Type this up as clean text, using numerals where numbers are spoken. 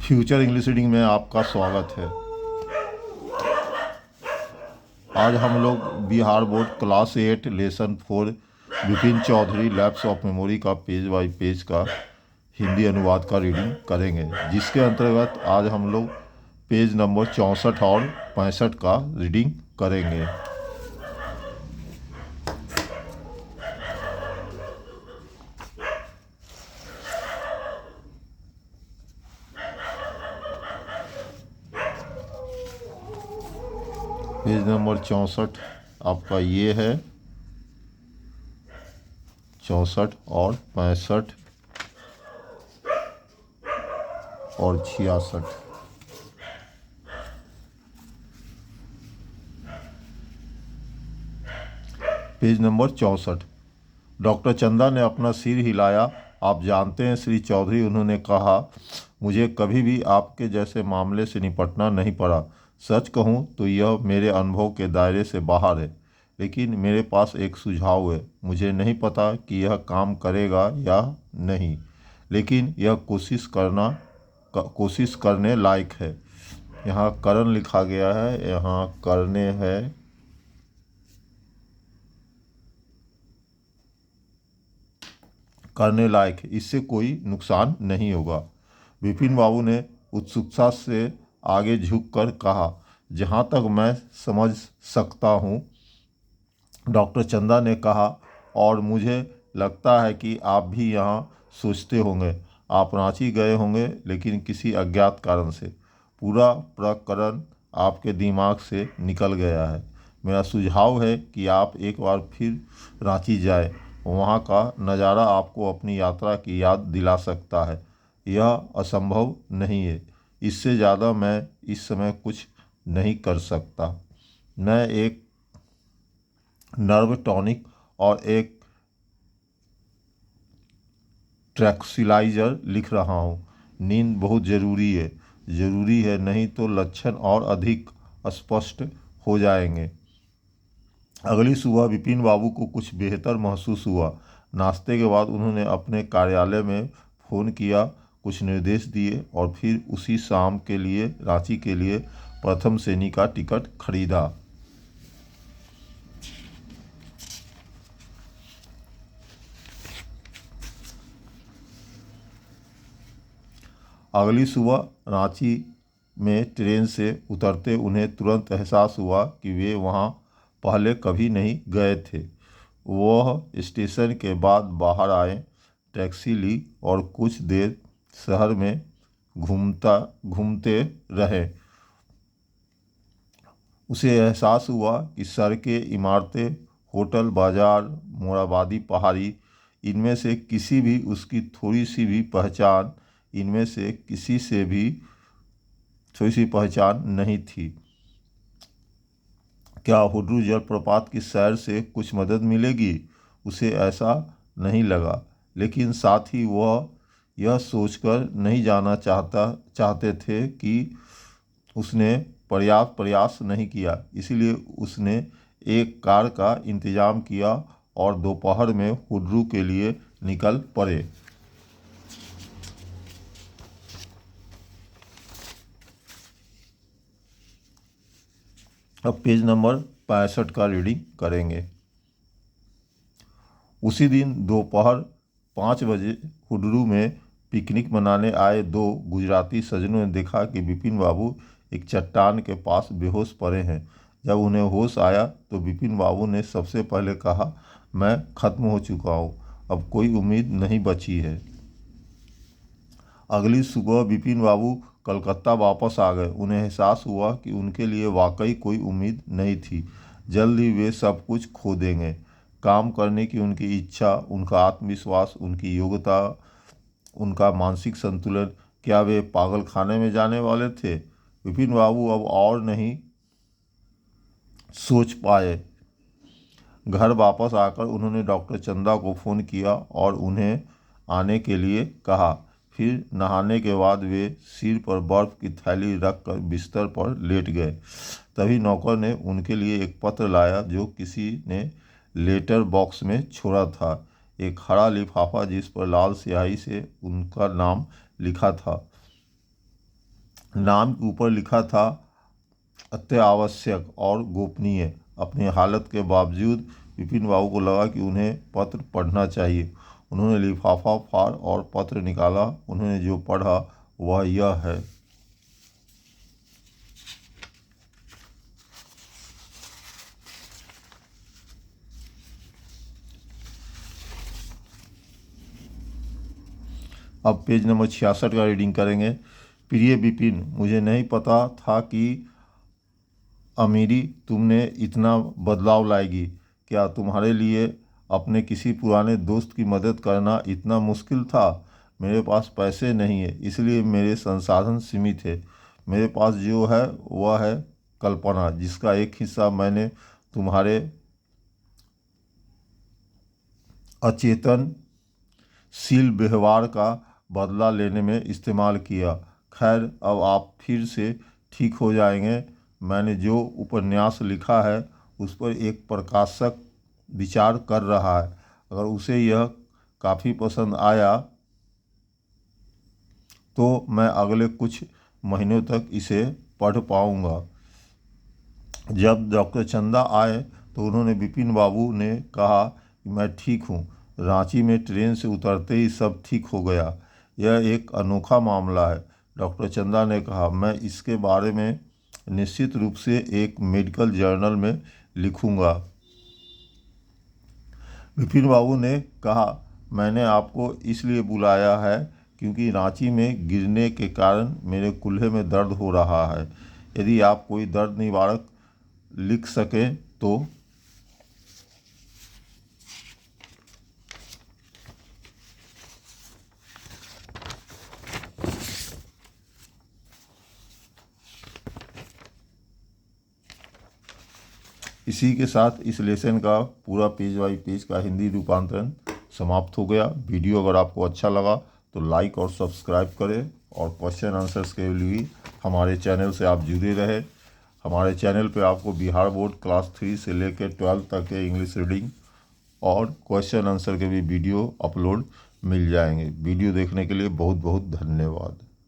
Future English reading में आपका स्वागत है। आज हम लोग Bihar board class 8 lesson 4 Vipin Chaudhary lapse of memory का पेज बाय पेज का हिंदी अनुवाद का रीडिंग करेंगे, जिसके अंतर्गत आज हम लोग पेज नंबर 64 और 65 का रीडिंग करेंगे। पेज नंबर 64 आपका ये है, 64 और 65 और 66। Page number 64। डॉक्टर चंदा ने अपना सिर हिलाया। आप जानते हैं श्री चौधरी, उन्होंने कहा, मुझे कभी भी आपके जैसे मामले से निपटना नहीं पड़ा। सच कहूँ तो यह मेरे अनुभव के दायरे से बाहर है, लेकिन मेरे पास एक सुझाव है। मुझे नहीं पता कि यह काम करेगा या नहीं, लेकिन यह कोशिश करने लायक है। यहाँ करण लिखा गया है, यहाँ करने है। करने लायक है, इससे कोई नुकसान नहीं होगा। विपिन बाबू ने उत्सुकता से आगे झुककर कहा, जहाँ तक मैं समझ सकता हूँ। डॉक्टर चंदा ने कहा, और मुझे लगता है कि आप भी यहाँ सोचते होंगे। आप रांची गए होंगे, लेकिन किसी अज्ञात कारण से पूरा प्रकरण आपके दिमाग से निकल गया है। मेरा सुझाव है कि आप एक बार फिर रांची जाएं। वहाँ का नज़ारा आपको अपनी यात्रा की याद दिला सकता है। यह असंभव नहीं है। इससे ज़्यादा मैं इस समय कुछ नहीं कर सकता। मैं एक नर्व टॉनिक और एक ट्रैंक्विलाइजर लिख रहा हूँ। नींद बहुत ज़रूरी है, नहीं तो लक्षण और अधिक स्पष्ट हो जाएंगे। अगली सुबह विपिन बाबू को कुछ बेहतर महसूस हुआ। नाश्ते के बाद उन्होंने अपने कार्यालय में फ़ोन किया, कुछ निर्देश दिए और फिर उसी शाम के लिए रांची के लिए प्रथम श्रेणी का टिकट खरीदा। अगली सुबह रांची में ट्रेन से उतरते उन्हें तुरंत एहसास हुआ कि वे वहाँ पहले कभी नहीं गए थे। वह स्टेशन के बाद बाहर आए, टैक्सी ली और कुछ देर शहर में घूमते रहे। उसे एहसास हुआ कि सड़कें, इमारतें, होटल, बाजार, मोराबादी पहाड़ी, इनमें से किसी भी उसकी थोड़ी सी भी पहचान इनमें से किसी से भी थोड़ी सी पहचान नहीं थी। क्या हुड्रू जलप्रपात की सैर से कुछ मदद मिलेगी? उसे ऐसा नहीं लगा, लेकिन साथ ही वह यह सोचकर नहीं जाना चाहते थे कि उसने पर्याप्त प्रयास नहीं किया। इसलिए उसने एक कार का इंतज़ाम किया और दोपहर में हुड्रू के लिए निकल पड़े। अब पेज नंबर 65 का रीडिंग करेंगे। उसी दिन दोपहर 5 बजे हुड्रू में पिकनिक मनाने आए दो गुजराती सज्जनों ने देखा कि विपिन बाबू एक चट्टान के पास बेहोश पड़े हैं। जब उन्हें होश आया तो विपिन बाबू ने सबसे पहले कहा, मैं ख़त्म हो चुका हूँ, अब कोई उम्मीद नहीं बची है। अगली सुबह विपिन बाबू कलकत्ता वापस आ गए। उन्हें एहसास हुआ कि उनके लिए वाकई कोई उम्मीद नहीं थी। जल्द ही वे सब कुछ खो देंगे। काम करने की उनकी इच्छा, उनका आत्मविश्वास, उनकी योग्यता, उनका मानसिक संतुलन, क्या वे पागल खाने में जाने वाले थे? विपिन बाबू अब और नहीं सोच पाए। घर वापस आकर उन्होंने डॉक्टर चंदा को फ़ोन किया और उन्हें आने के लिए कहा। फिर नहाने के बाद वे सिर पर बर्फ़ की थैली रखकर बिस्तर पर लेट गए। तभी नौकर ने उनके लिए एक पत्र लाया जो किसी ने लेटर बॉक्स में छोड़ा था। एक हरा लिफाफा जिस पर लाल स्याही से उनका नाम लिखा था। नाम के ऊपर लिखा था अत्यावश्यक और गोपनीय। अपनी हालत के बावजूद विपिन बाबू को लगा कि उन्हें पत्र पढ़ना चाहिए। उन्होंने लिफाफा फाड़ और पत्र निकाला। उन्होंने जो पढ़ा वह यह है। अब पेज नंबर 66 का रीडिंग करेंगे। प्रिय विपिन, मुझे नहीं पता था कि अमीरी तुमने इतना बदलाव लाएगी। क्या तुम्हारे लिए अपने किसी पुराने दोस्त की मदद करना इतना मुश्किल था? मेरे पास पैसे नहीं है, इसलिए मेरे संसाधन सीमित है। मेरे पास जो है वह है कल्पना, जिसका एक हिस्सा मैंने तुम्हारे अचेतनशील व्यवहार का बदला लेने में इस्तेमाल किया। खैर, अब आप फिर से ठीक हो जाएंगे। मैंने जो उपन्यास लिखा है उस पर एक प्रकाशक विचार कर रहा है। अगर उसे यह काफ़ी पसंद आया तो मैं अगले कुछ महीनों तक इसे पढ़ पाऊँगा। जब डॉक्टर चंदा आए तो उन्होंने विपिन बाबू ने कहा कि मैं ठीक हूँ। रांची में ट्रेन से उतरते ही सब ठीक हो गया। यह एक अनोखा मामला है। डॉक्टर चंदा ने कहा, मैं इसके बारे में निश्चित रूप से एक मेडिकल जर्नल में लिखूंगा। विपिन बाबू ने कहा, मैंने आपको इसलिए बुलाया है क्योंकि रांची में गिरने के कारण मेरे कूल्हे में दर्द हो रहा है। यदि आप कोई दर्द निवारक लिख सकें तो। इसी के साथ इस लेसन का पूरा पेज बाई पेज का हिंदी रूपांतरण समाप्त हो गया। वीडियो अगर आपको अच्छा लगा तो लाइक और सब्सक्राइब करें और क्वेश्चन आंसर्स के लिए हमारे चैनल से आप जुड़े रहे। हमारे चैनल पे आपको बिहार बोर्ड क्लास 3 से लेकर 12 तक के इंग्लिश रीडिंग और क्वेश्चन आंसर के भी वीडियो अपलोड मिल जाएंगे। वीडियो देखने के लिए बहुत बहुत धन्यवाद।